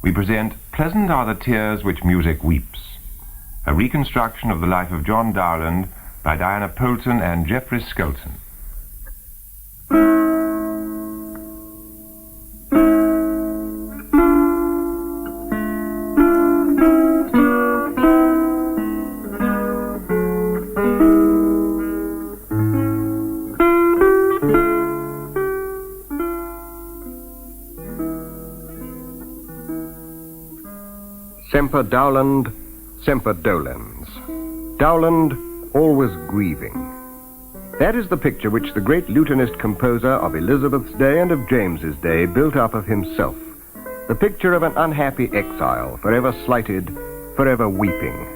we present Pleasant Are the Tears Which Music Weeps, a reconstruction of the life of John Dowland by Diana Poulton and Geoffrey Skelton. Semper Dowland, semper dolens. Dowland, always grieving. That is the picture which the great lutenist composer of Elizabeth's day and of James's day built up of himself. The picture of an unhappy exile, forever slighted, forever weeping.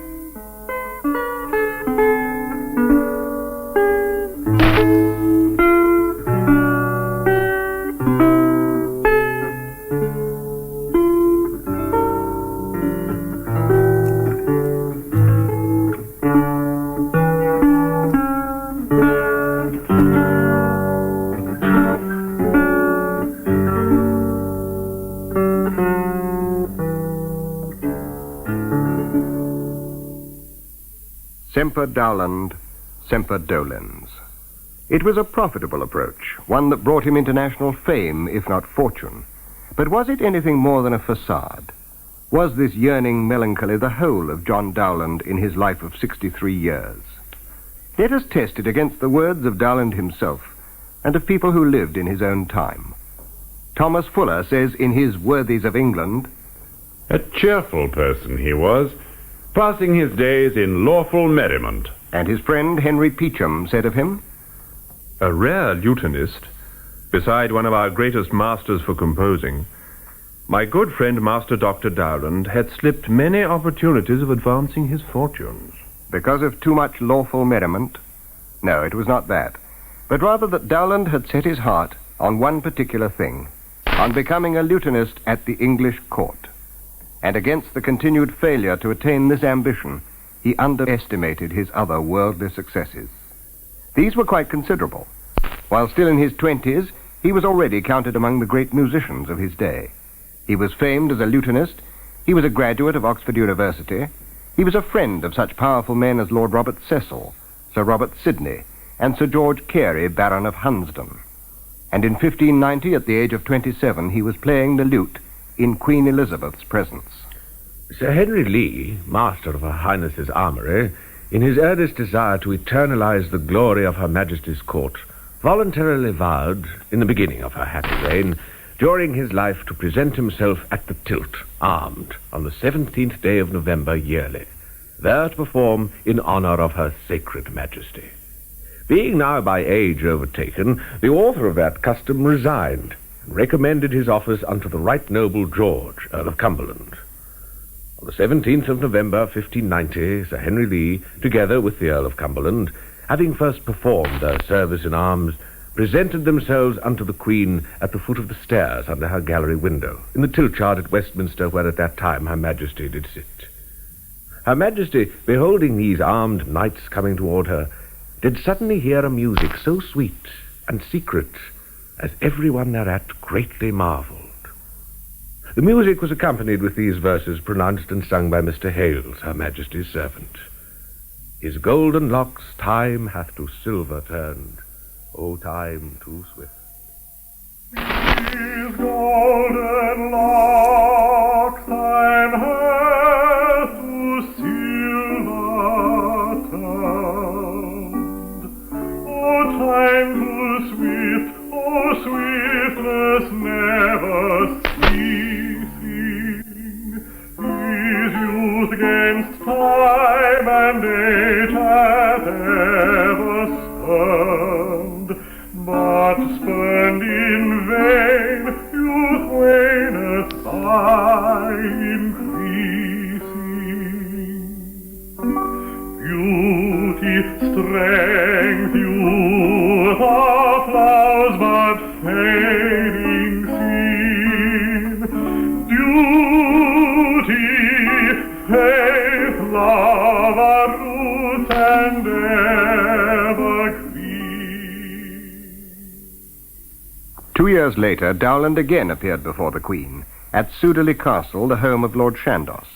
Semper Dowland, semper dolens. It was a profitable approach, one that brought him international fame, if not fortune. But was it anything more than a facade? Was this yearning melancholy the whole of John Dowland in his life of 63 years? Let us test it against the words of Dowland himself and of people who lived in his own time. Thomas Fuller says in his Worthies of England, "A cheerful person he was, passing his days in lawful merriment." And his friend Henry Peacham said of him, "A rare lutenist, beside one of our greatest masters for composing, my good friend Master Dr. Dowland had slipped many opportunities of advancing his fortunes." Because of too much lawful merriment? No, it was not that, but rather that Dowland had set his heart on one particular thing, on becoming a lutenist at the English court. And against the continued failure to attain this ambition, he underestimated his other worldly successes. These were quite considerable. While still in his 20s, he was already counted among the great musicians of his day. He was famed as a lutenist, he was a graduate of Oxford University, he was a friend of such powerful men as Lord Robert Cecil, Sir Robert Sidney, and Sir George Carey, Baron of Hunsdon. And in 1590, at the age of 27, he was playing the lute in Queen Elizabeth's presence. Sir Henry Lee, master of Her Highness's armoury, in his earnest desire to eternalize the glory of Her Majesty's court, voluntarily vowed, in the beginning of her happy reign, during his life to present himself at the tilt, armed, on the 17th day of November yearly, there to perform in honour of Her Sacred Majesty. Being now by age overtaken, the author of that custom resigned, and recommended his office unto the right noble George, Earl of Cumberland. On the 17th of November, 1590, Sir Henry Lee, together with the Earl of Cumberland, having first performed their service in arms, presented themselves unto the Queen at the foot of the stairs under her gallery window, in the tilt yard at Westminster, where at that time Her Majesty did sit. Her Majesty, beholding these armed knights coming toward her, did suddenly hear a music so sweet and secret as everyone thereat greatly marvelled. The music was accompanied with these verses pronounced and sung by Mr. Hales, Her Majesty's servant. His golden locks time hath to silver turned, O time too swift. His golden locks time hath to silver turned, O time too swift, O swiftness never ceasing. His youth against time and age hath ever spurned, but spurned in vain, youth waneth by increasing. Beauty, strength, youth are flowers but fading seen. Duty, faith, love are roots and evergreen. 2 years later, Dowland again appeared before the Queen, at Suderley Castle, the home of Lord Chandos.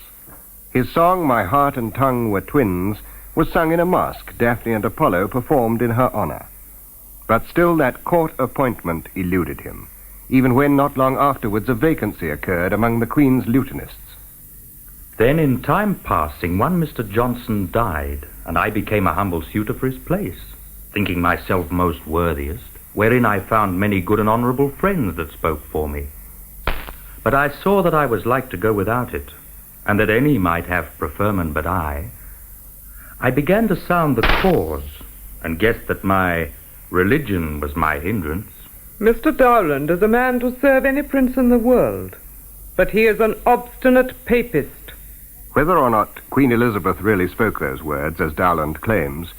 His song, My Heart and Tongue Were Twins, was sung in a masque Daphne and Apollo performed in her honor. But still that court appointment eluded him, even when not long afterwards a vacancy occurred among the Queen's lutenists. Then in time passing, one Mr. Johnson died, and I became a humble suitor for his place, thinking myself most worthiest, wherein I found many good and honourable friends that spoke for me. But I saw that I was like to go without it, and that any might have preferment but I. I began to sound the cause, and guessed that my religion was my hindrance. Mr. Dowland is a man to serve any prince in the world, but he is an obstinate papist. Whether or not Queen Elizabeth really spoke those words, as Dowland claims,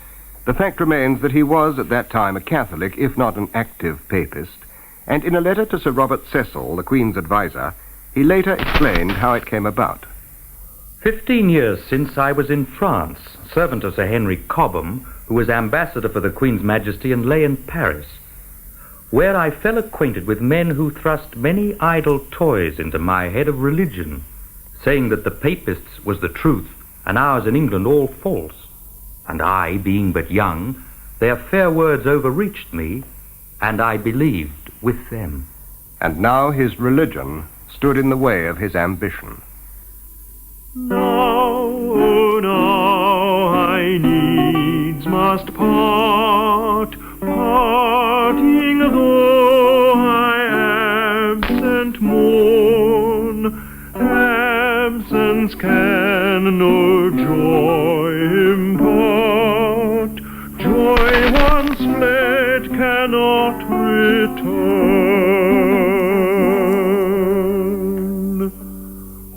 the fact remains that he was at that time a Catholic, if not an active papist, and in a letter to Sir Robert Cecil, the Queen's adviser, he later explained how it came about. 15 years since I was in France, servant of Sir Henry Cobham, who was ambassador for the Queen's Majesty and lay in Paris, where I fell acquainted with men who thrust many idle toys into my head of religion, saying that the Papists was the truth, and ours in England all false. And I, being but young, their fair words overreached me, and I believed with them. And now his religion stood in the way of his ambition. Now, oh now, I needs must part, parting though I absent mourn. Absence can no joy impart. Joy once fled cannot return.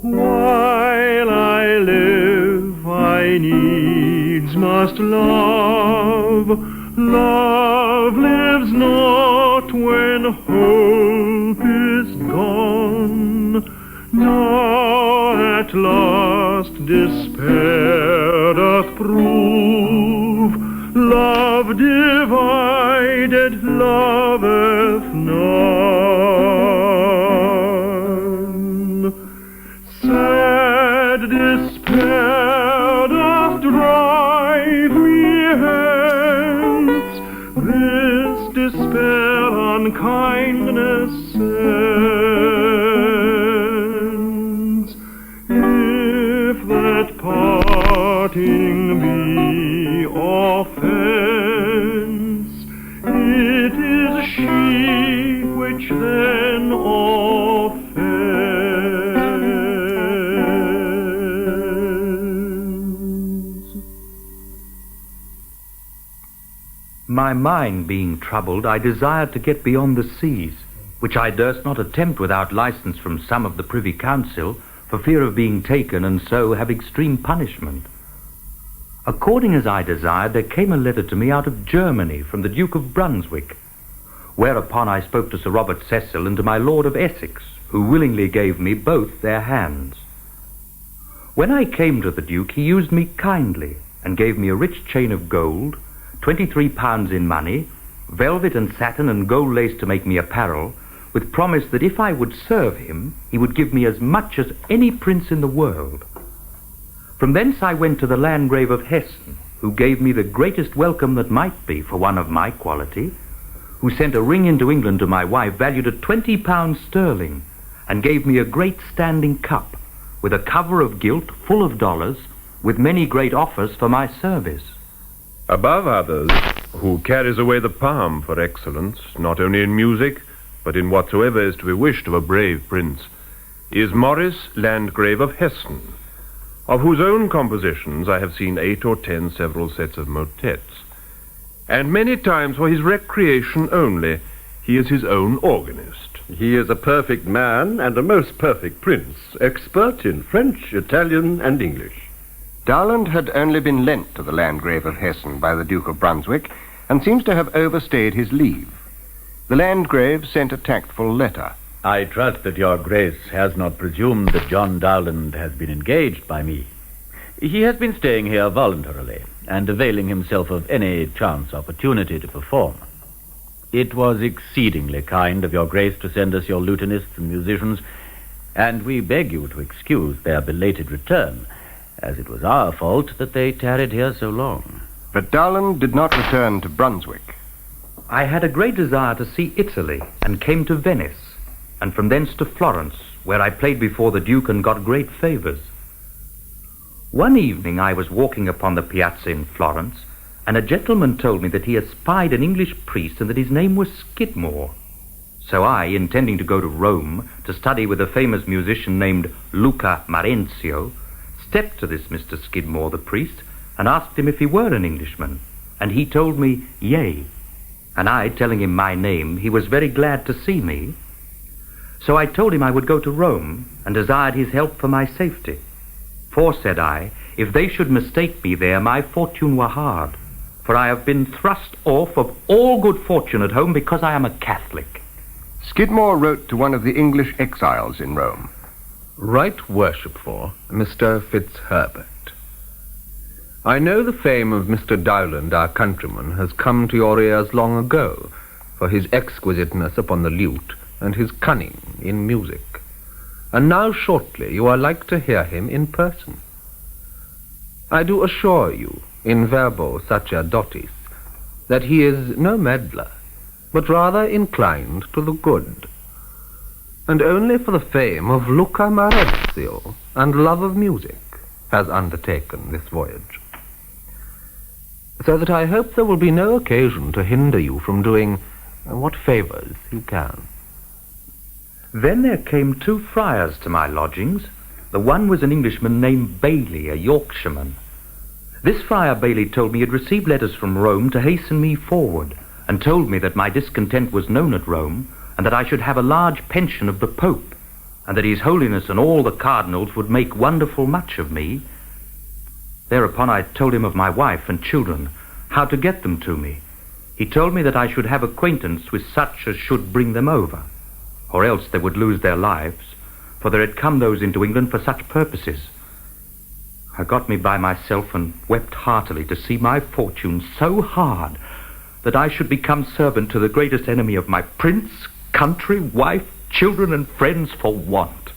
While I live, I needs must love. Love lives not when hope is gone. Now at last despair doth prove, love divided loveth none. Sad despair doth drive me hence, this despair unkindness sends. If that parting be offense, it is she which then offends. My mind being troubled, I desired to get beyond the seas, which I durst not attempt without license from some of the Privy Council, for fear of being taken and so have extreme punishment. According as I desired, there came a letter to me out of Germany from the Duke of Brunswick, whereupon I spoke to Sir Robert Cecil and to my Lord of Essex, who willingly gave me both their hands. When I came to the Duke, he used me kindly, and gave me a rich chain of gold, 23 pounds in money, velvet and satin and gold lace to make me apparel, with promise that if I would serve him, he would give me as much as any prince in the world. From thence I went to the Landgrave of Hessen, who gave me the greatest welcome that might be for one of my quality, who sent a ring into England to my wife valued at 20 pounds sterling, and gave me a great standing cup, with a cover of gilt full of dollars, with many great offers for my service. Above others, who carries away the palm for excellence, not only in music, but in whatsoever is to be wished of a brave prince, is Maurice, Landgrave of Hessen, of whose own compositions I have seen 8 or 10 several sets of motets, and many times for his recreation only he is his own organist. He is a perfect man and a most perfect prince, expert in French, Italian, and English. Dowland had only been lent to the Landgrave of Hessen by the Duke of Brunswick, and seems to have overstayed his leave. The Landgrave sent a tactful letter. I trust that your grace has not presumed that John Dowland has been engaged by me. He has been staying here voluntarily, and availing himself of any chance opportunity to perform. It was exceedingly kind of your grace to send us your lutenists and musicians, and we beg you to excuse their belated return, as it was our fault that they tarried here so long. But Dowland did not return to Brunswick. I had a great desire to see Italy, and came to Venice, and from thence to Florence, where I played before the Duke and got great favors. One evening I was walking upon the piazza in Florence, and a gentleman told me that he had spied an English priest and that his name was Skidmore. So I, intending to go to Rome to study with a famous musician named Luca Marenzio, stepped to this Mr. Skidmore, the priest, and asked him if he were an Englishman, and he told me, yea. And I, telling him my name, he was very glad to see me. So I told him I would go to Rome, and desired his help for my safety. For, said I, if they should mistake me there, my fortune were hard, for I have been thrust off of all good fortune at home because I am a Catholic. Skidmore wrote to one of the English exiles in Rome. Right worshipful Mr. Fitzherbert, I know the fame of Mr. Dowland, our countryman, has come to your ears long ago for his exquisiteness upon the lute and his cunning in music. And now shortly you are like to hear him in person. I do assure you, in verbo sacerdotis, that he is no meddler, but rather inclined to the good, and only for the fame of Luca Marenzio and love of music has undertaken this voyage. So that I hope there will be no occasion to hinder you from doing what favors you can. Then there came 2 friars to my lodgings. The one was an Englishman named Bailey, a Yorkshireman. This friar Bailey told me he had received letters from Rome to hasten me forward, and told me that my discontent was known at Rome, and that I should have a large pension of the Pope, and that His Holiness and all the cardinals would make wonderful much of me. Thereupon I told him of my wife and children, how to get them to me. He told me that I should have acquaintance with such as should bring them over, or else they would lose their lives, for there had come those into England for such purposes. I got me by myself and wept heartily to see my fortune so hard that I should become servant to the greatest enemy of my prince, country, wife, children, and friends for want.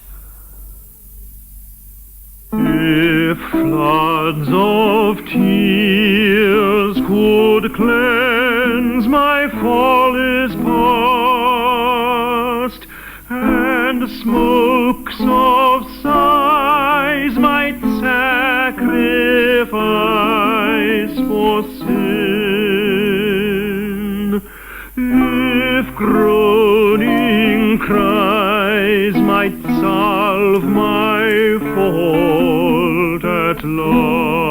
If floods of tears could cleanse my fall is past, and smokes of sighs might sacrifice for sin, if groaning cries might salve my fault at last,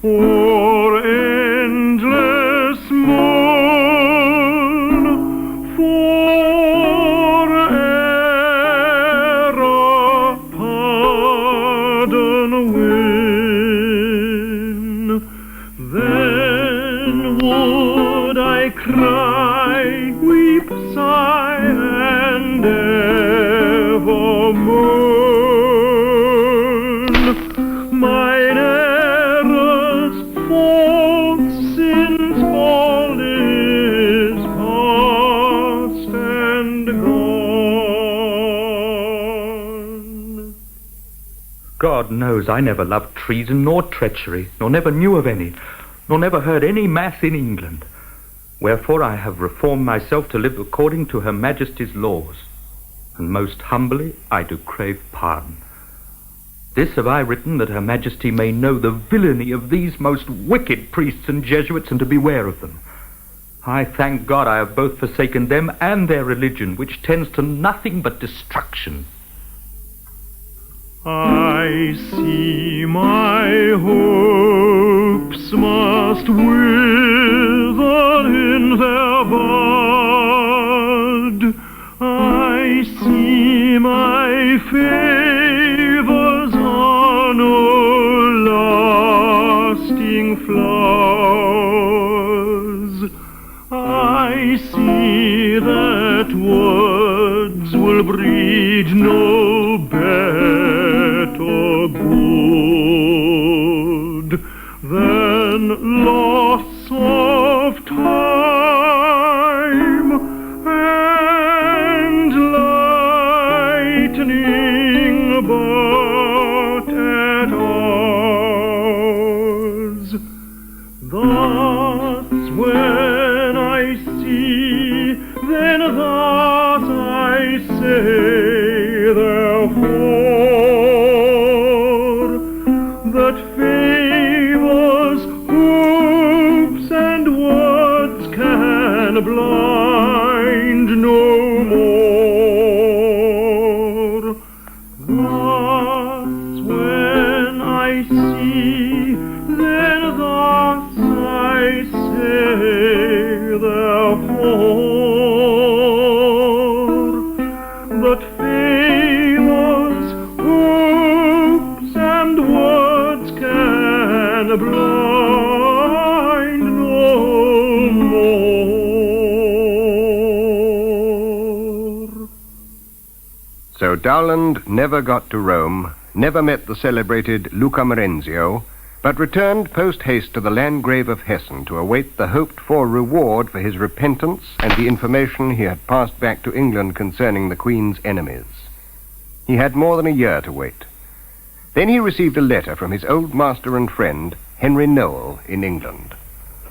or endless mourn for error pardon win, then would I cry, weep, sigh, and ever mourn mine errors, faults, sins, all is past and gone. God knows I never loved treason nor treachery, nor never knew of any, nor never heard any mass in England. Wherefore I have reformed myself to live according to Her Majesty's laws, and most humbly I do crave pardon. This have I written that Her Majesty may know the villainy of these most wicked priests and Jesuits, and to beware of them. I thank God I have both forsaken them and their religion, which tends to nothing but destruction. I see my hopes must wither in their bud. I see my favors are no lasting flowers. I see that words will breed no better good than loss of time and can blind no more. Thus when I see, then thus I say, therefore, that favors, hopes, and words can blind no more. So Dowland never got to Rome, never met the celebrated Luca Marenzio, but returned post-haste to the Landgrave of Hessen to await the hoped-for reward for his repentance and the information he had passed back to England concerning the Queen's enemies. He had more than a year to wait. Then he received a letter from his old master and friend, Henry Noel, in England.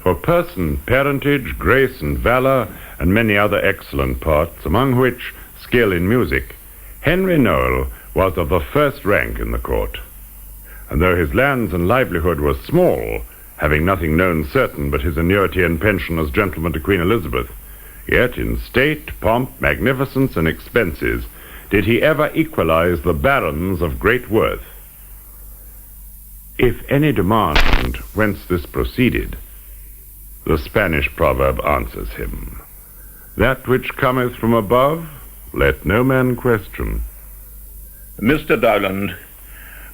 For person, parentage, grace, and valor, and many other excellent parts, among which skill in music, Henry Noel was of the first rank in the court. And though his lands and livelihood were small, having nothing known certain but his annuity and pension as gentleman to Queen Elizabeth, yet in state, pomp, magnificence, and expenses did he ever equalize the barons of great worth. If any demand whence this proceeded, the Spanish proverb answers him, that which cometh from above, let no man question. Mr. Dowland,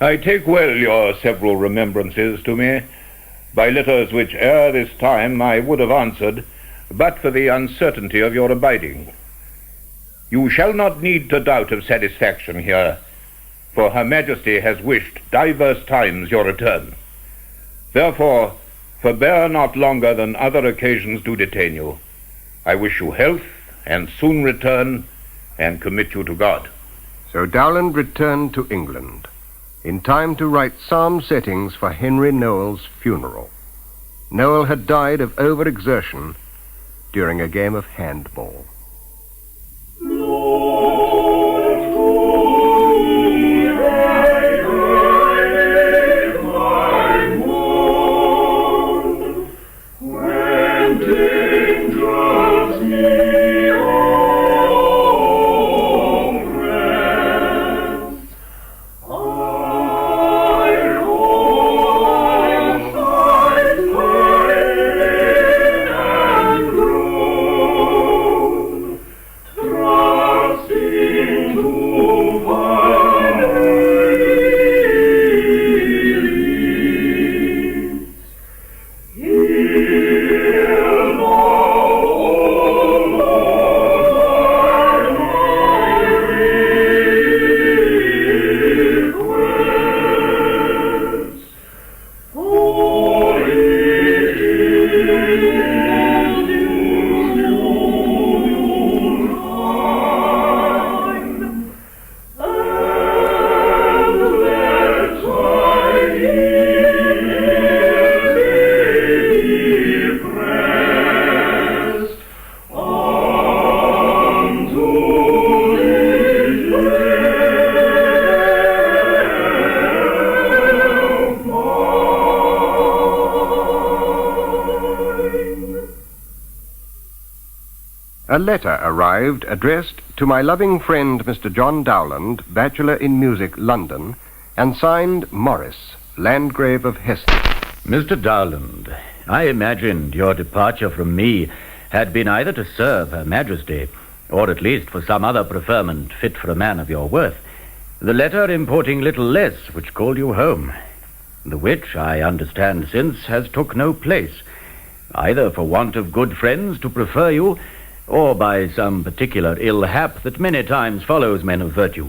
I take well your several remembrances to me, by letters which ere this time I would have answered, but for the uncertainty of your abiding. You shall not need to doubt of satisfaction here, for Her Majesty has wished divers times your return. Therefore, forbear not longer than other occasions do detain you. I wish you health, and soon return, and commit you to God. So Dowland returned to England, in time to write psalm settings for Henry Noel's funeral. Noel had died of overexertion during a game of handball. A letter arrived addressed to my loving friend Mr. John Dowland, Bachelor in Music, London, and signed Morris, Landgrave of Hessen. Mr. Dowland, I imagined your departure from me had been either to serve Her Majesty, or at least for some other preferment fit for a man of your worth. The letter importing little less which called you home, the which, I understand since, has took no place, either for want of good friends to prefer you, or by some particular ill hap that many times follows men of virtue.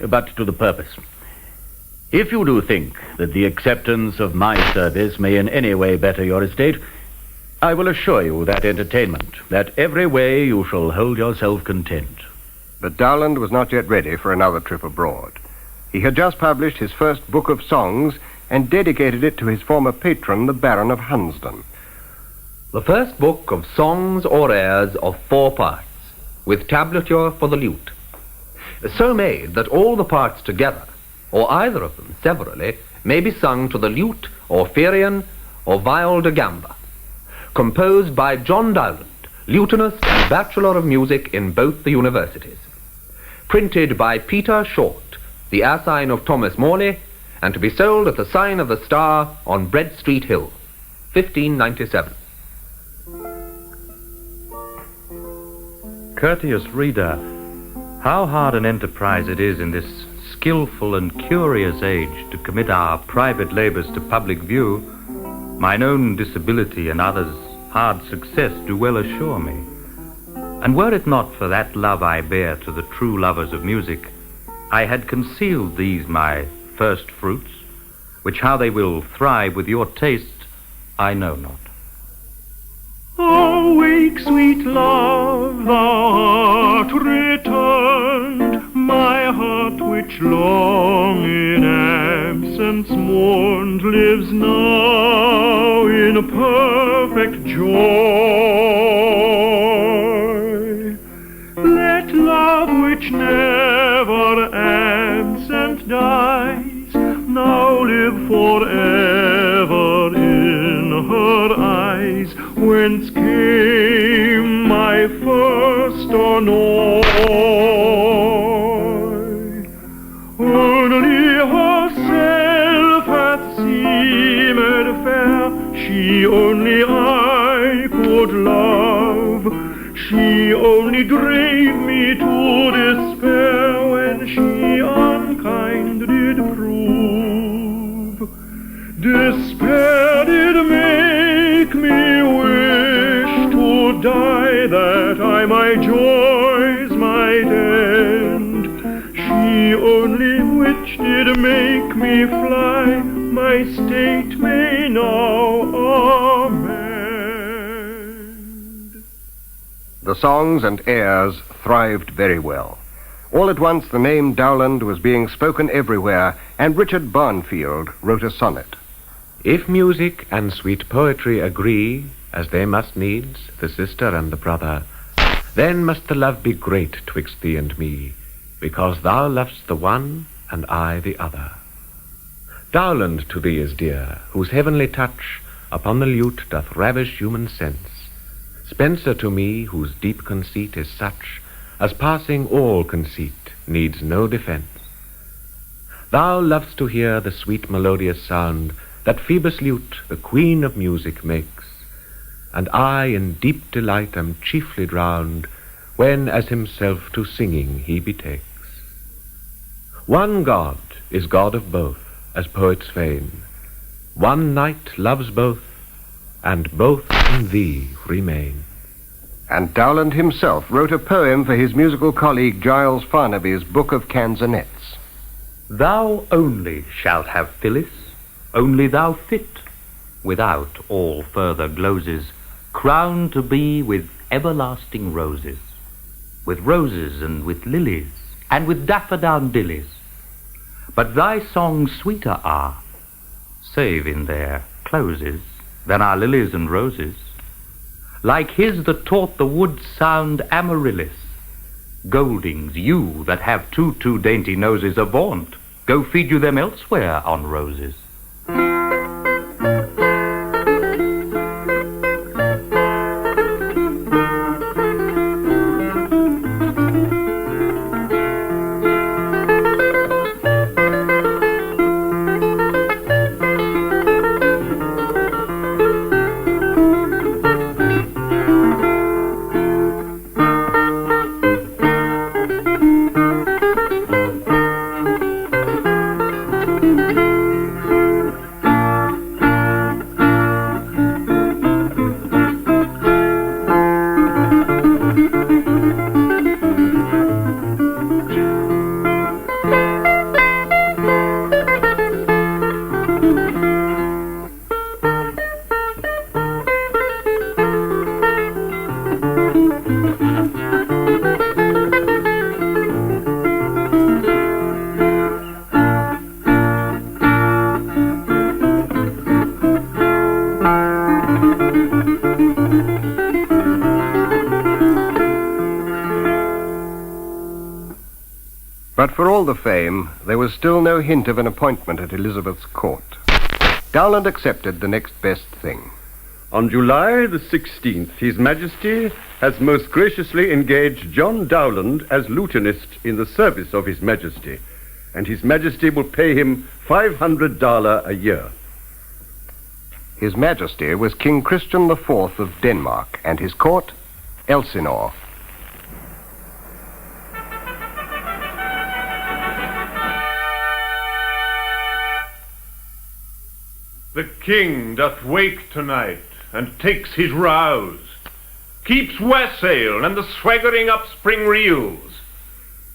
But to the purpose. If you do think that the acceptance of my service may in any way better your estate, I will assure you that entertainment, that every way you shall hold yourself content. But Dowland was not yet ready for another trip abroad. He had just published his first book of songs and dedicated it to his former patron, the Baron of Hunsdon. The first book of songs or airs of 4 parts, with tablature for the lute, so made that all the parts together, or either of them severally, may be sung to the lute or pherion or viol da gamba, composed by John Dowland, lutenist and Bachelor of Music in both the universities. Printed by Peter Short, the assign of Thomas Morley, and to be sold at the sign of the Star on Bread Street Hill, 1597. Courteous reader, how hard an enterprise it is in this skillful and curious age to commit our private labours to public view, mine own disability and others' hard success do well assure me. And were it not for that love I bear to the true lovers of music, I had concealed these my first fruits, which how they will thrive with your taste, I know not. Awake, sweet love, thou art returned, my heart which long in absence mourned lives now in perfect joy. Let love which never absent dies now live forever in her eyes, whence came my first annoy. Only herself hath seemed fair, she only I could love, she only drave me to despair when she unkind did prove. Despair did make me wish to die, that I my joys might end. She only which did make me fly, my state may now amend. The songs and airs thrived very well. All at once the name Dowland was being spoken everywhere, and Richard Barnfield wrote a sonnet. If music and sweet poetry agree, as they must needs, the sister and the brother, then must the love be great twixt thee and me, because thou lov'st the one, and I the other. Dowland to thee is dear, whose heavenly touch upon the lute doth ravish human sense. Spenser to me, whose deep conceit is such as passing all conceit needs no defence. Thou lov'st to hear the sweet melodious sound that Phoebus' lute, the queen of music, makes, and I in deep delight am chiefly drowned when as himself to singing he betakes. One God is God of both, as poets feign. One knight loves both, and both in thee remain. And Dowland himself wrote a poem for his musical colleague Giles Farnaby's Book of Canzonets. Thou only shalt have Phyllis, only thou fit, without all further gloses, crowned to be with everlasting roses, with roses and with lilies, and with daffodillies. But thy songs sweeter are, save in their closes, than our lilies and roses. Like his that taught the woods sound amaryllis, Goldings, you that have too dainty noses, avaunt, go feed you them elsewhere on roses. But for all the fame, there was still no hint of an appointment at Elizabeth's court. Dowland accepted the next best thing. On July the 16th, His Majesty has most graciously engaged John Dowland as lutenist in the service of His Majesty, and His Majesty will pay him $500 a year. His Majesty was King Christian IV of Denmark, and his court, Elsinore. The king doth wake tonight, and takes his rouse, keeps wassail and the swaggering upspring reels,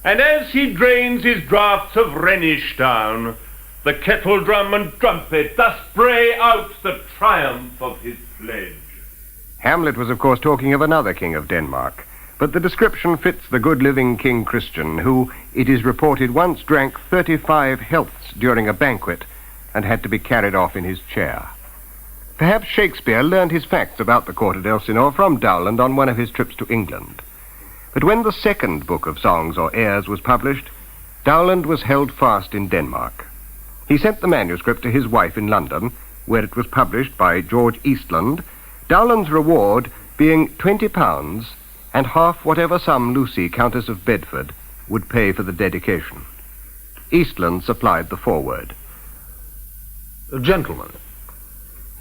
and as he drains his draughts of Rhenish down, the kettle drum and trumpet thus bray out the triumph of his pledge. Hamlet was, of course, talking of another king of Denmark, but the description fits the good-living King Christian, who, it is reported, once drank 35 healths during a banquet and had to be carried off in his chair. Perhaps Shakespeare learned his facts about the court at Elsinore from Dowland on one of his trips to England. But when the second book of songs or airs was published, Dowland was held fast in Denmark. He sent the manuscript to his wife in London, where it was published by George Eastland, Dowland's reward being £20 and half whatever sum Lucy, Countess of Bedford, would pay for the dedication. Eastland supplied the foreword. Gentlemen,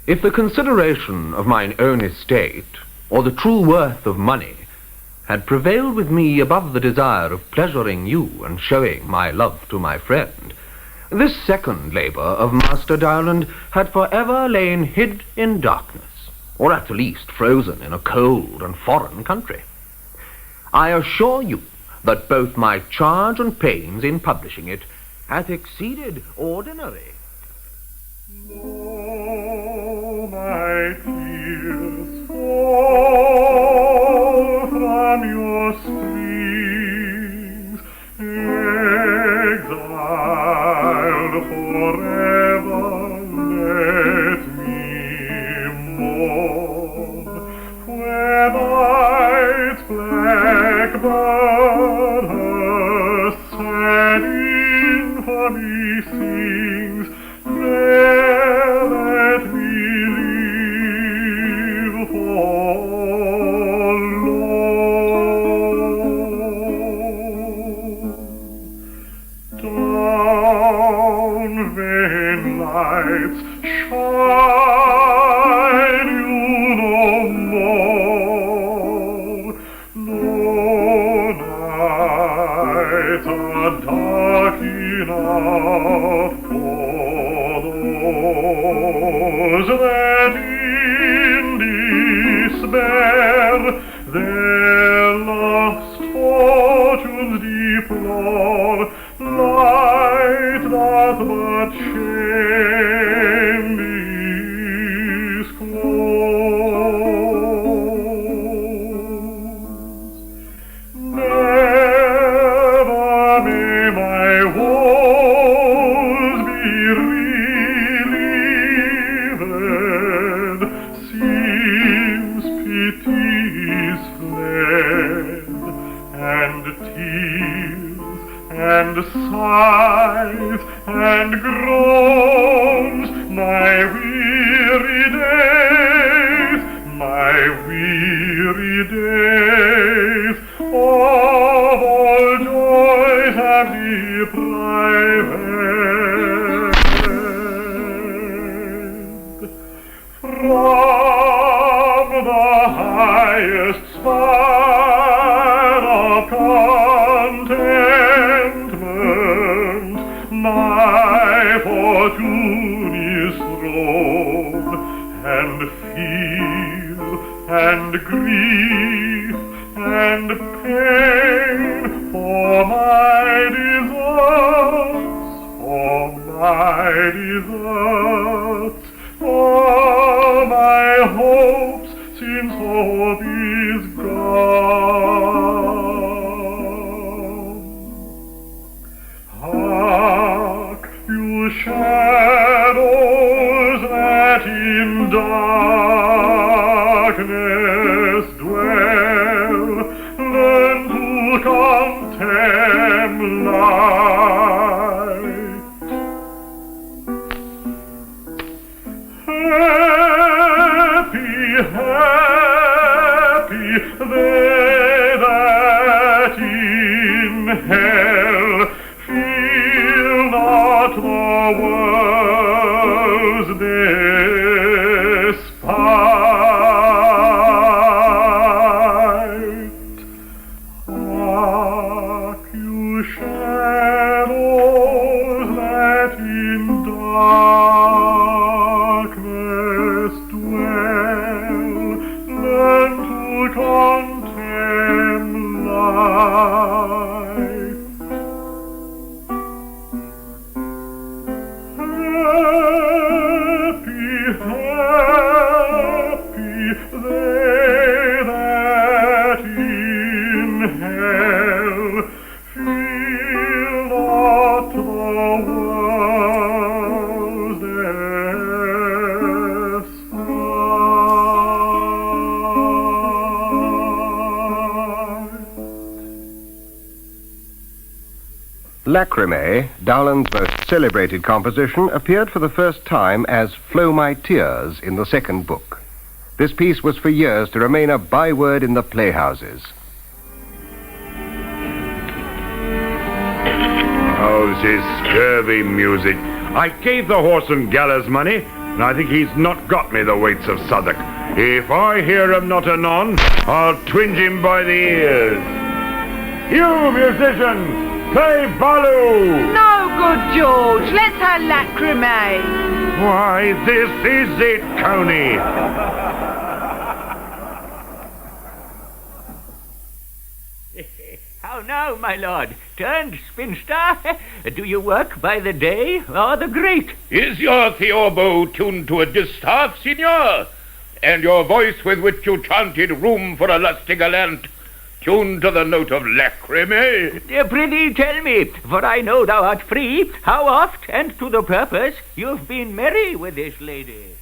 if the consideration of mine own estate, or the true worth of money, had prevailed with me above the desire of pleasuring you and showing my love to my friend, this second labour of Master Dowland had forever lain hid in darkness, or at the least frozen in a cold and foreign country. I assure you that both my charge and pains in publishing it hath exceeded ordinary. Oh, my tears fall from your springs, exiled forever, let me mourn, where night's blackbird her sad infamy sings. There let me live forlorn. Down vain lights shine you no more. No nights are dark enough for those that in despair their lost fortunes deplore. Light doth but shame disclose. Never may my woes be relieved, seems pity's fled, and tears and sighs and groans, my weary days, of all joys have deprived. From the highest spire of contentment, my fortune is thrown, and fear and grief and pain for my deserts, all my hopes since hope is gone. Hark, you shadows that in darkness dwell, learn to contemn light. Happy that in hell feel not the world's despite. Hark, you shadows that in darkness dwell, learn to contemn light. Happy, happy they that in hell feel not the world's despite. Lacrimae, Dowland's most celebrated composition, appeared for the first time as Flow My Tears in the second book. This piece was for years to remain a byword in the playhouses. How's his scurvy music? I gave the horse and gallows money, and I think he's not got me the weights of Southwark. If I hear him not anon, I'll twinge him by the ears. You, musician! Play Baloo! No good, George. Let's have Lacrimae. Why, this is it, Coney. How now, my lord? Turned spinster? Do you work by the day or the grate? Is your theorbo tuned to a distaff, signor? And your voice with which you chanted room for a lusty gallant tuned to the note of lacrimae? Prithee tell me, for I know thou art free, how oft and to the purpose you've been merry with this lady.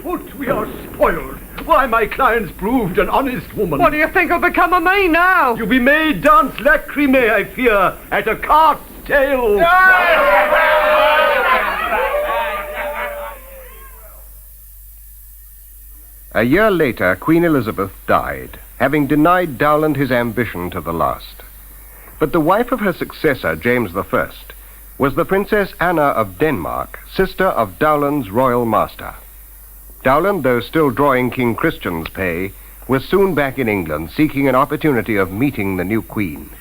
Foot, we are spoiled. Why, my client's proved an honest woman. What do you think will become of me now? You'll be made dance lacrimae, I fear, at a cart's tail. A year later, Queen Elizabeth died, having denied Dowland his ambition to the last. But the wife of her successor, James I, was the Princess Anna of Denmark, sister of Dowland's royal master. Dowland, though still drawing King Christian's pay, was soon back in England, seeking an opportunity of meeting the new queen.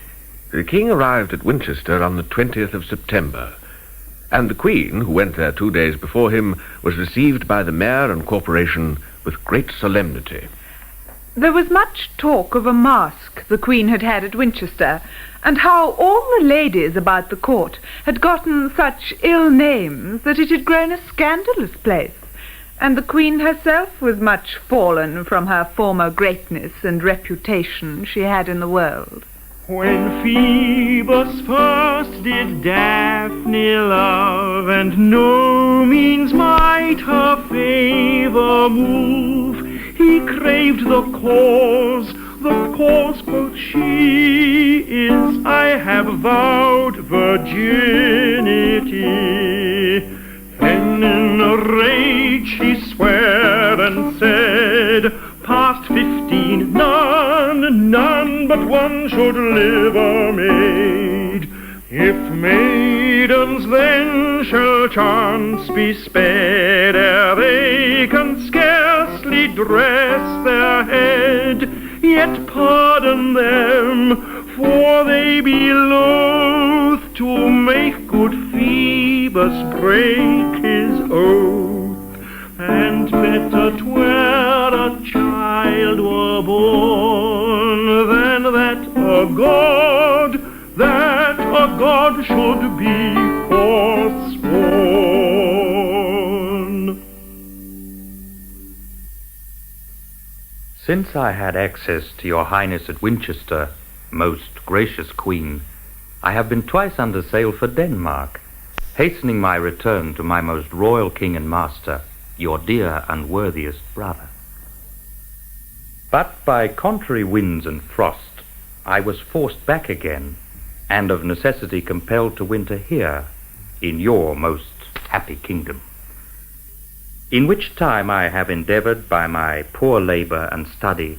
The king arrived at Winchester on the 20th of September, and the queen, who went there 2 days before him, was received by the mayor and corporation with great solemnity. There was much talk of a masque the Queen had had at Winchester, and how all the ladies about the court had gotten such ill names that it had grown a scandalous place, and the Queen herself was much fallen from her former greatness and reputation she had in the world. When Phoebus first did Daphne love, and no means might her favour move, he craved the cause, quoth she, is I have vowed virginity. Then in a rage he sware and said, past 15, none but one should live a maid. If maidens then shall chance be spared, ere they can scarcely dress their head, yet pardon them, for they be loath to make good Phoebus break his oath. And better 'twere a child were born than that a god should be forsworn. Since I had access to your highness at Winchester, most gracious queen, I have been twice under sail for Denmark, hastening my return to my most royal king and master, your dear and worthiest brother. But by contrary winds and frost, I was forced back again, and of necessity compelled to winter here, in your most happy kingdom. in which time I have endeavoured by my poor labour and study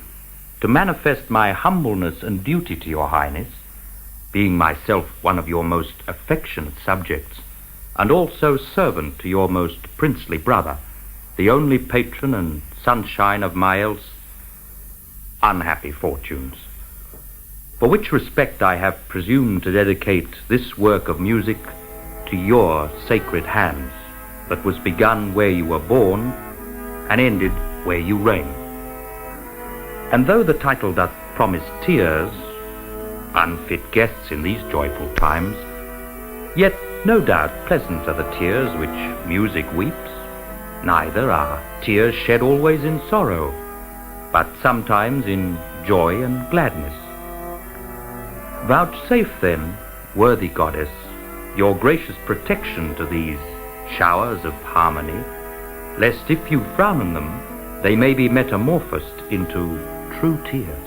to manifest my humbleness and duty to your Highness, being myself one of your most affectionate subjects, and also servant to your most princely brother, the only patron and sunshine of my else unhappy fortunes. For which respect I have presumed to dedicate this work of music to your sacred hands, that was begun where you were born, and ended where you reign. And though the title doth promise tears, unfit guests in these joyful times, yet no doubt pleasant are the tears which music weeps, neither are tears shed always in sorrow, but sometimes in joy and gladness. Vouchsafe then, worthy goddess, your gracious protection to these showers of harmony, lest if you frown on them, they may be metamorphosed into true tears.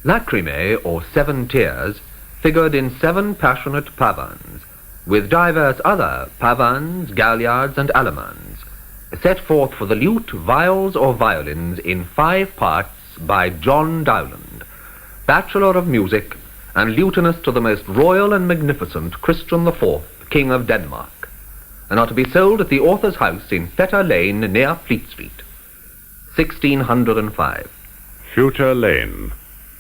Lacrimae, or 7 tears, figured in 7 passionate pavans, with divers other pavans, galliards, and allemands, set forth for the lute, viols, or violins in 5 parts by John Dowland, Bachelor of Music, and lutenist to the most royal and magnificent Christian IV, King of Denmark, and are to be sold at the author's house in Fetter Lane near Fleet Street, 1605. Fetter Lane,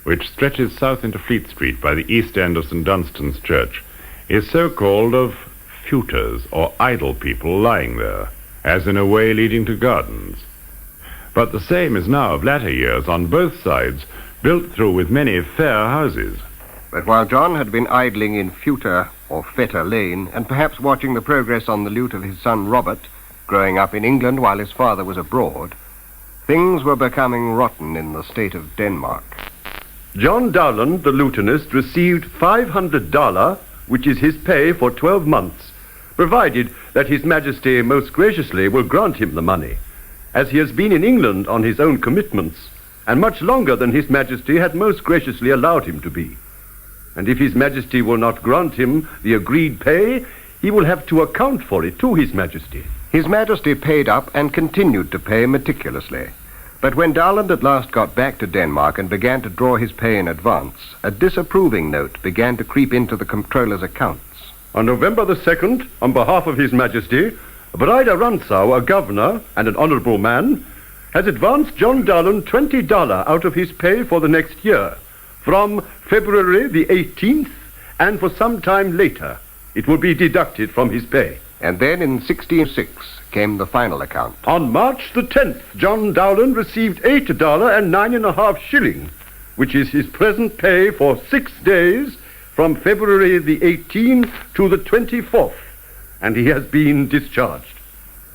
which stretches south into Fleet Street by the east end of St. Dunstan's Church, is so called of feuters, or idle people lying there, as in a way leading to gardens. But the same is now of latter years on both sides, built through with many fair houses. But while John had been idling in Fetter or Fetter Lane, and perhaps watching the progress on the lute of his son Robert, growing up in England while his father was abroad, things were becoming rotten in the state of Denmark. John Dowland, the lutenist, received $500, which is his pay for 12 months, provided that His Majesty most graciously will grant him the money, as he has been in England on his own commitments, and much longer than His Majesty had most graciously allowed him to be. And if His Majesty will not grant him the agreed pay, he will have to account for it to His Majesty. His Majesty paid up and continued to pay meticulously. But when Dowland at last got back to Denmark and began to draw his pay in advance, a disapproving note began to creep into the comptroller's accounts. On November the 2nd, on behalf of His Majesty, Bride Rantzau, a governor and an honorable man, has advanced John Dowland $20 out of his pay for the next year, from February the 18th, and for some time later. It will be deducted from his pay. And then in 1606 came the final account. On March the 10th, John Dowland received $8 and 9.5 shillings, which is his present pay for 6 days, from February the 18th to the 24th, and he has been discharged.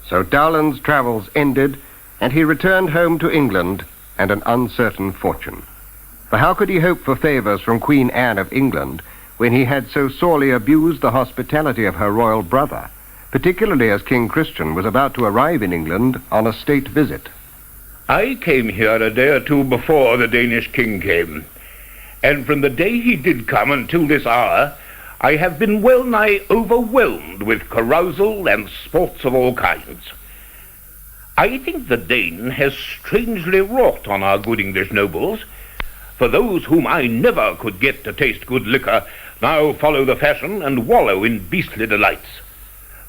So Dowland's travels ended, and he returned home to England and an uncertain fortune. For how could he hope for favors from Queen Anne of England when he had so sorely abused the hospitality of her royal brother, particularly as King Christian was about to arrive in England on a state visit? I came here a day or two before the Danish king came, and from the day he did come until this hour, I have been well nigh overwhelmed with carousal and sports of all kinds. I think the Dane has strangely wrought on our good English nobles, for those whom I never could get to taste good liquor now follow the fashion and wallow in beastly delights.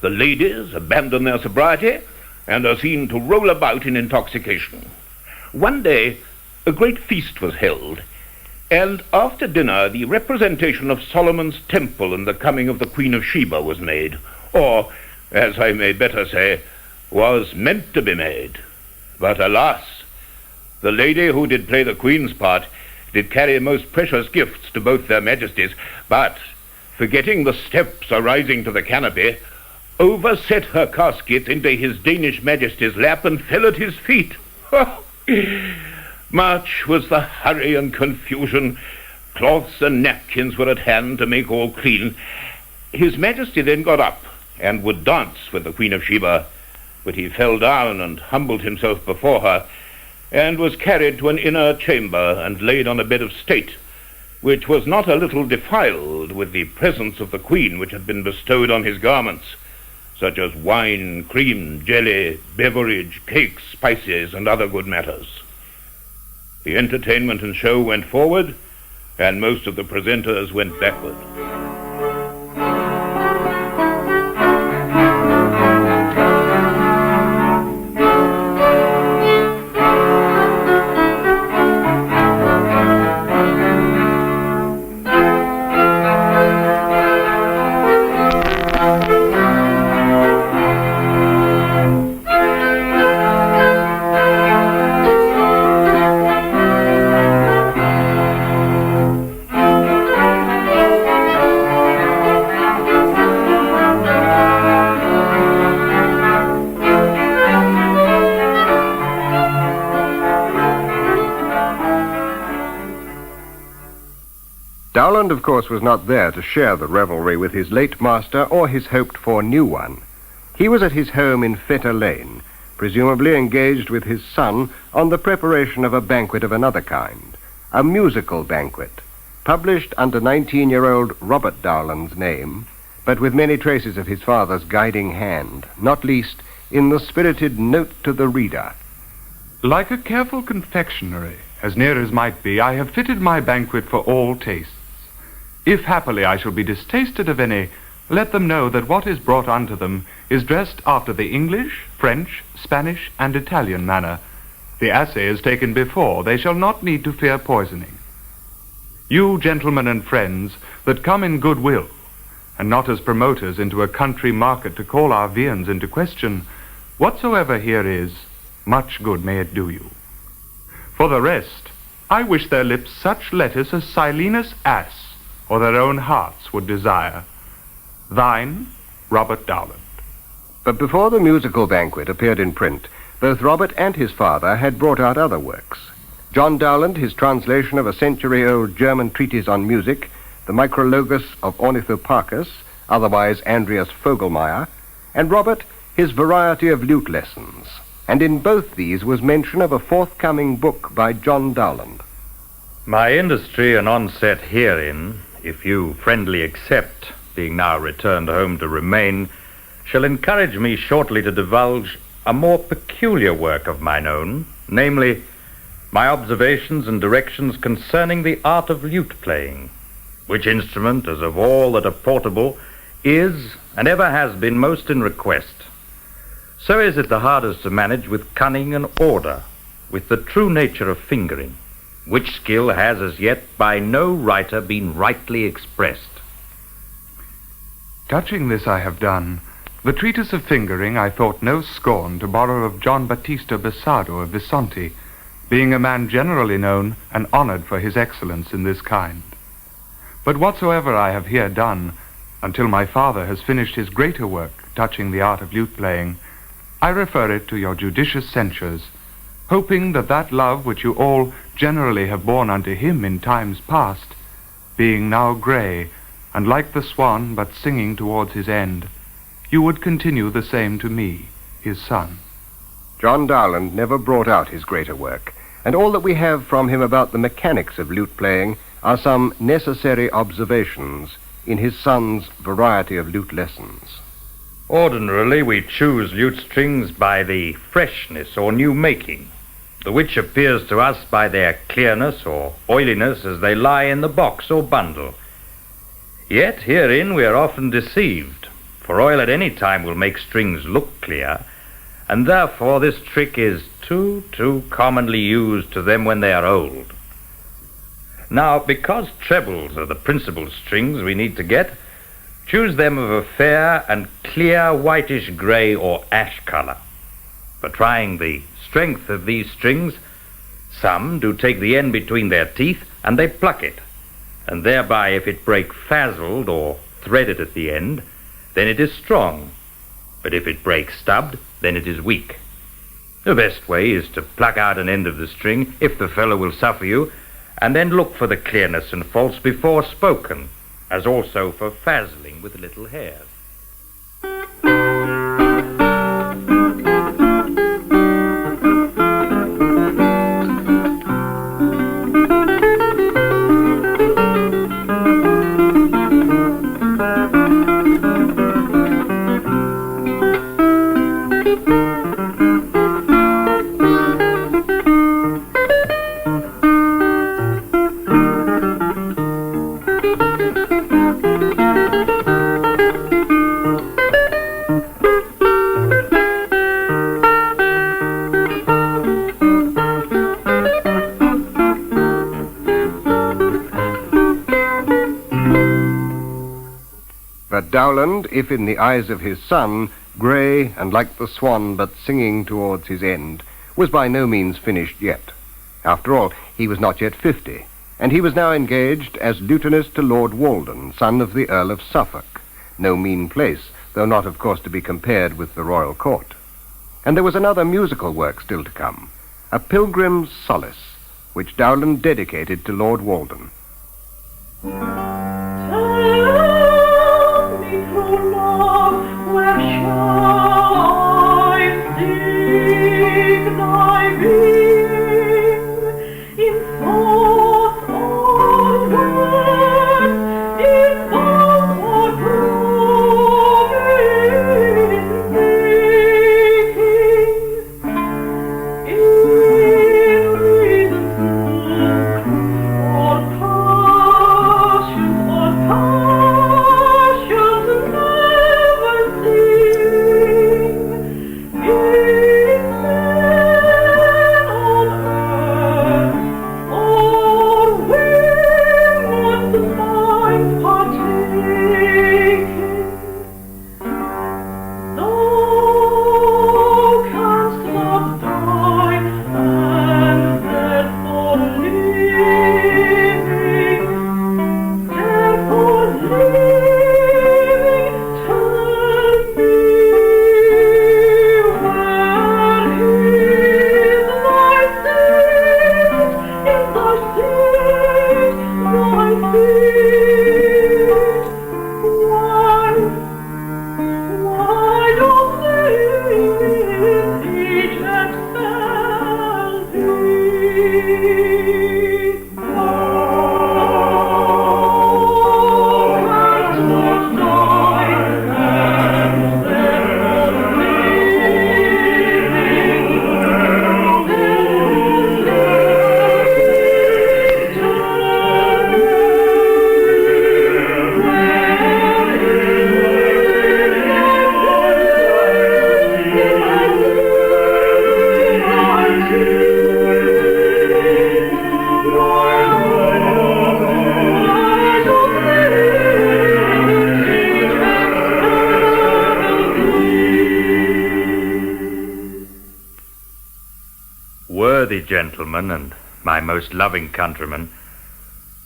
The ladies abandon their sobriety and are seen to roll about in intoxication. One day a great feast was held, and after dinner the representation of Solomon's temple and the coming of the Queen of Sheba was made, or, as I may better say, was meant to be made. But alas, the lady who did play the Queen's part did carry most precious gifts to both their majesties, but, forgetting the steps arising to the canopy, overset her casket into his Danish majesty's lap and fell at his feet. Much was the hurry and confusion. Cloths and napkins were at hand to make all clean. His Majesty then got up and would dance with the Queen of Sheba, but he fell down and humbled himself before her, and was carried to an inner chamber and laid on a bed of state, which was not a little defiled with the presence of the Queen which had been bestowed on his garments, such as wine, cream, jelly, beverage, cakes, spices, and other good matters. The entertainment and show went forward, and most of the presenters went backward. Dowland, of course, was not there to share the revelry with his late master or his hoped-for new one. He was at his home in Fetter Lane, presumably engaged with his son on the preparation of a banquet of another kind, a musical banquet, published under 19-year-old Robert Dowland's name, but with many traces of his father's guiding hand, not least in the spirited note to the reader. Like a careful confectionery, as near as might be, I have fitted my banquet for all tastes. If happily I shall be distasted of any, let them know that what is brought unto them is dressed after the English, French, Spanish, and Italian manner. The assay is taken before, they shall not need to fear poisoning. You, gentlemen and friends, that come in good will, and not as promoters into a country market to call our viands into question, whatsoever here is, much good may it do you. For the rest, I wish their lips such lettuce as Silenus ass, or their own hearts would desire. Thine, Robert Dowland. But before the musical banquet appeared in print, both Robert and his father had brought out other works. John Dowland, his translation of a century-old German treatise on music, the Micrologus of Ornithoparchus, otherwise Andreas Vogelmeier, and Robert, his variety of lute lessons. And in both these was mention of a forthcoming book by John Dowland. My industry and onset herein, if you friendly accept, being now returned home to remain, shall encourage me shortly to divulge a more peculiar work of mine own, namely, my observations and directions concerning the art of lute playing, which instrument, as of all that are portable, is and ever has been most in request. So is it the hardest to manage with cunning and order, with the true nature of fingering, which skill has as yet by no writer been rightly expressed. Touching this I have done. The treatise of fingering I thought no scorn to borrow of John Battista Bessardo of Visconti, being a man generally known and honored for his excellence in this kind. But whatsoever I have here done, until my father has finished his greater work touching the art of lute playing, I refer it to your judicious censures, hoping that that love which you all generally have borne unto him in times past, being now grey, and like the swan but singing towards his end, you would continue the same to me, his son. John Dowland never brought out his greater work, and all that we have from him about the mechanics of lute playing are some necessary observations in his son's variety of lute lessons. Ordinarily, we choose lute strings by the freshness or new making, the which appears to us by their clearness or oiliness as they lie in the box or bundle. Yet herein we are often deceived, for oil at any time will make strings look clear, and therefore this trick is too commonly used to them when they are old. Now, because trebles are the principal strings we need to get, choose them of a fair and clear whitish grey or ash colour. For trying the strength of these strings, some do take the end between their teeth and they pluck it, and thereby if it break fazzled or threaded at the end, then it is strong, but if it break stubbed, then it is weak. The best way is to pluck out an end of the string, if the fellow will suffer you, and then look for the clearness and faults before spoken, as also for fazzling with little hairs. But Dowland, if in the eyes of his son, grey and like the swan but singing towards his end, was by no means finished yet. After all, he was not yet 50, and he was now engaged as lutenist to Lord Walden, son of the Earl of Suffolk, no mean place, though not, of course, to be compared with the royal court. And there was another musical work still to come, a Pilgrim's Solace, which Dowland dedicated to Lord Walden. worthy gentlemen and my most loving countrymen,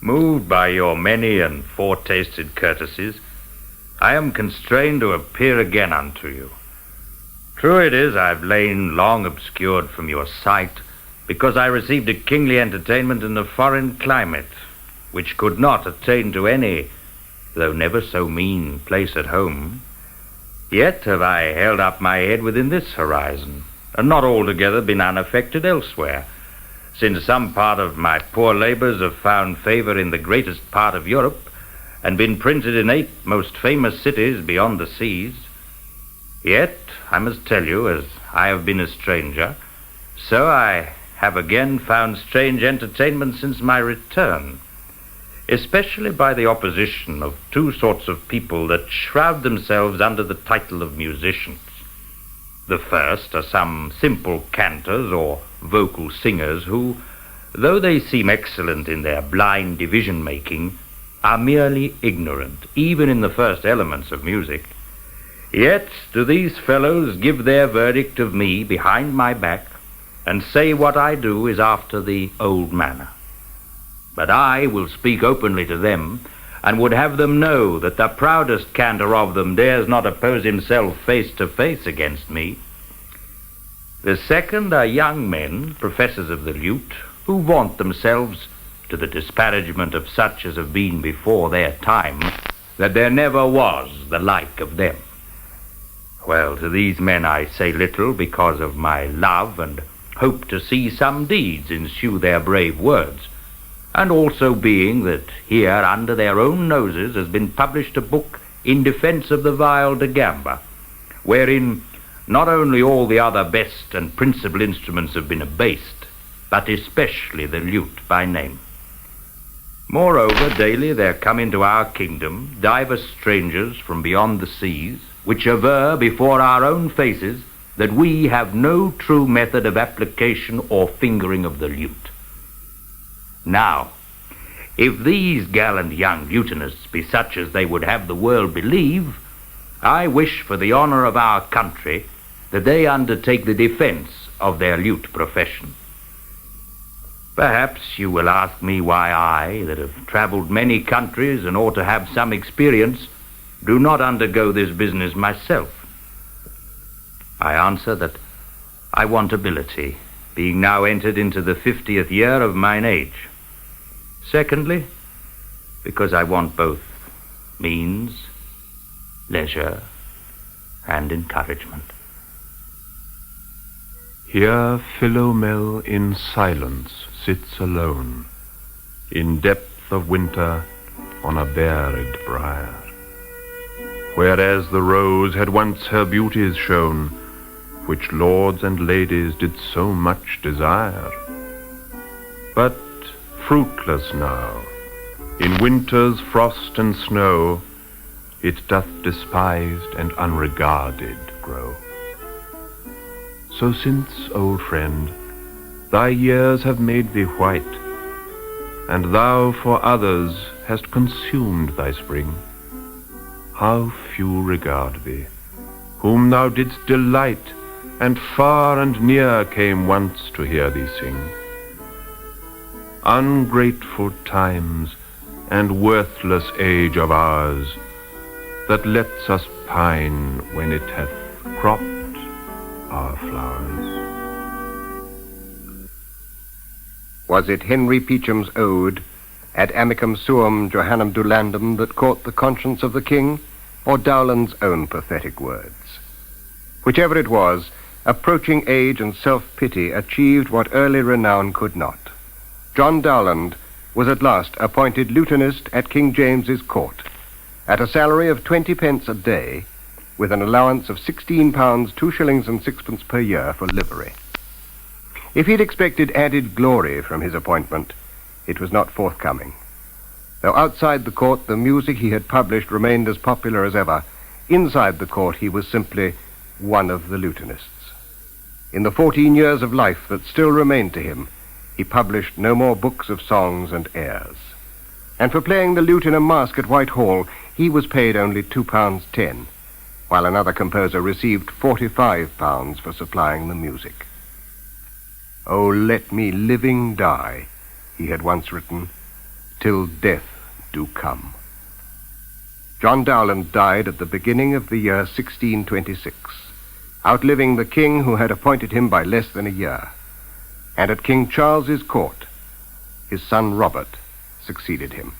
moved by your many and foretasted courtesies, I am constrained to appear again unto you. True it is, I've lain long obscured from your sight, because I received a kingly entertainment in a foreign climate, which could not attain to any, though never so mean, place at home. Yet have I held up my head within this horizon, and not altogether been unaffected elsewhere, since some part of my poor labours have found favour in the greatest part of Europe, and been printed in 8 most famous cities beyond the seas. Yet, I must tell you, as I have been a stranger, so I have again found strange entertainment since my return, especially by the opposition of 2 sorts of people that shroud themselves under the title of musicians. The first are some simple cantors or vocal singers who, though they seem excellent in their blind division-making, are merely ignorant, even in the first elements of music. Yet do these fellows give their verdict of me behind my back, and say what I do is after the old manner. But I will speak openly to them, and would have them know that the proudest cantor of them dares not oppose himself face to face against me. The second are young men, professors of the lute, who vaunt themselves, to the disparagement of such as have been before their time, that there never was the like of them. Well, to these men I say little, because of my love, and hope to see some deeds ensue their brave words, and also being that here under their own noses has been published a book in defense of the viol de gamba, wherein not only all the other best and principal instruments have been abased, but especially the lute by name. Moreover, daily there come into our kingdom divers strangers from beyond the seas, which aver before our own faces that we have no true method of application or fingering of the lute. Now, if these gallant young lutenists be such as they would have the world believe, I wish for the honour of our country that they undertake the defence of their lute profession. Perhaps you will ask me why I, that have travelled many countries and ought to have some experience, do not undergo this business myself. I answer that I want ability, being now entered into the 50th year of mine age. Secondly, because I want both means, leisure, and encouragement. Here Philomel in silence sits alone, in depth of winter on a bared briar, whereas the rose had once her beauties shown, which lords and ladies did so much desire. But fruitless now, in winter's frost and snow, it doth despised and unregarded grow. So since, old friend, thy years have made thee white, and thou for others hast consumed thy spring, how few regard thee, whom thou didst delight, and far and near came once to hear thee sing. Ungrateful times and worthless age of ours, that lets us pine when it hath cropped our flowers. Was it Henry Peacham's ode, Ad amicum suum Johannum Dowlandum, that caught the conscience of the king, or Dowland's own pathetic words? Whichever it was, approaching age and self-pity achieved what early renown could not. John Dowland was at last appointed lutenist at King James's court, at a salary of 20 pence a day, with an allowance of £16, 2 shillings and 6 per year for livery. If he'd expected added glory from his appointment, it was not forthcoming. Though outside the court the music he had published remained as popular as ever, inside the court he was simply one of the lutenists. In the 14 years of life that still remained to him, he published no more books of songs and airs. And for playing the lute in a masque at Whitehall, he was paid only £2.10, while another composer received £45 for supplying the music. "Oh, let me living die," he had once written, "till death do come." John Dowland died at the beginning of the year 1626, outliving the king who had appointed him by less than a year. And at King Charles's court, his son Robert succeeded him.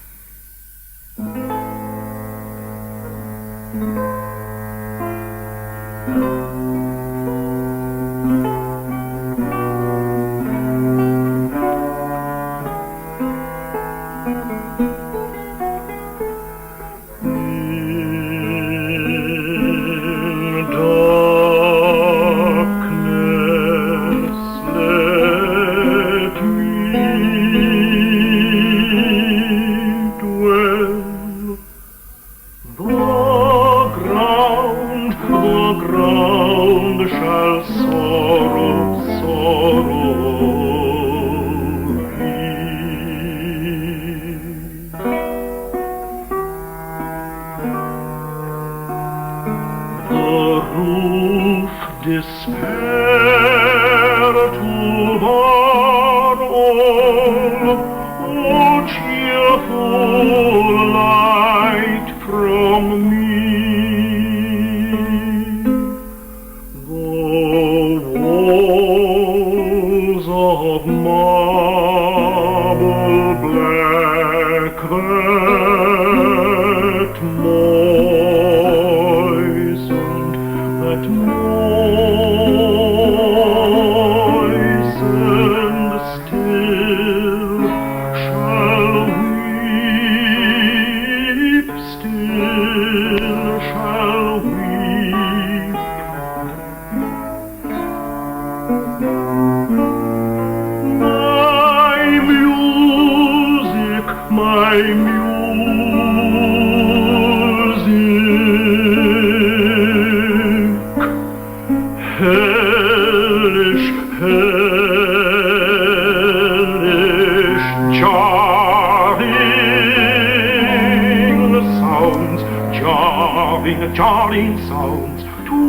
Jarring sounds to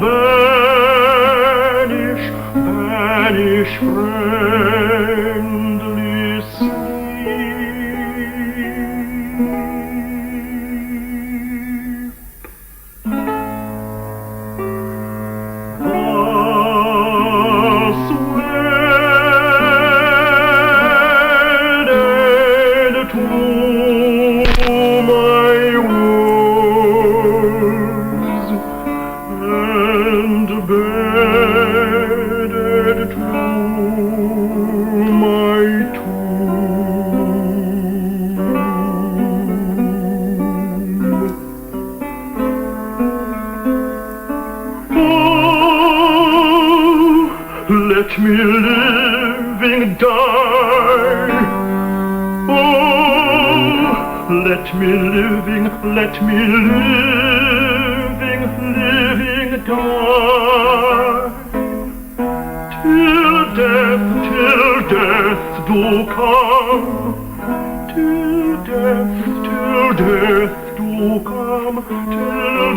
banish friendly sleep. Thus wedded to my and bedded to my tomb. Oh, let me living die. Oh, let me living die, till death do come, till death do come, till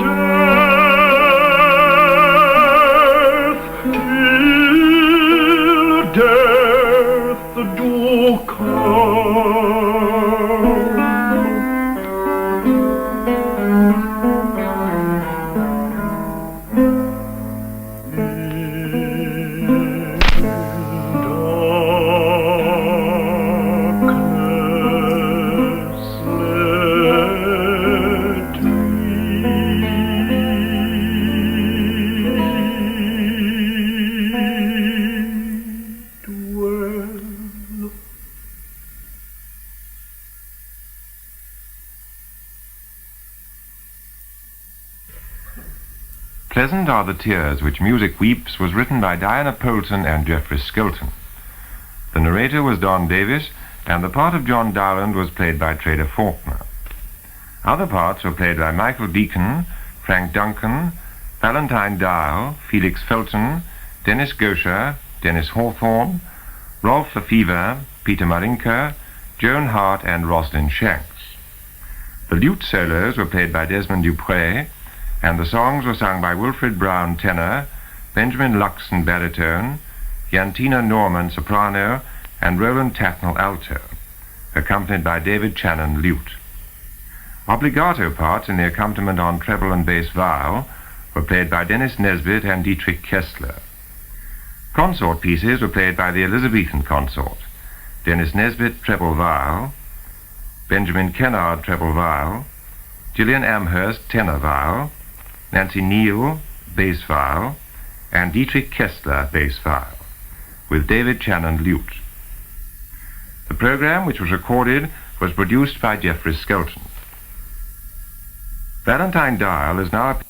death do come. Pleasant Are the Tears Which Music Weeps was written by Diana Poulton and Geoffrey Skelton. The narrator was Don Davis, and the part of John Dowland was played by Trader Faulkner. Other parts were played by Michael Deacon, Frank Duncan, Valentine Dial, Felix Felton, Dennis Gosher, Dennis Hawthorne, Rolf Lefevre, Peter Marinker, Joan Hart, and Roslyn Shanks. The lute solos were played by Desmond Dupré, and the songs were sung by Wilfred Brown tenor, Benjamin Luxon baritone, Jantina Norman, soprano, and Roland Tatnall, alto, accompanied by David Channon, lute. Obligato parts in the accompaniment on treble and bass viol were played by Dennis Nesbitt and Dietrich Kessler. Consort pieces were played by the Elizabethan consort, Dennis Nesbitt, treble viol, Benjamin Kennard, treble viol, Gillian Amherst, tenor viol, Nancy Neal, bass viol, and Dietrich Kessler, bass viol, with David Channon, lute. The program, which was recorded, was produced by Geoffrey Skelton. Valentine Dial is now appearing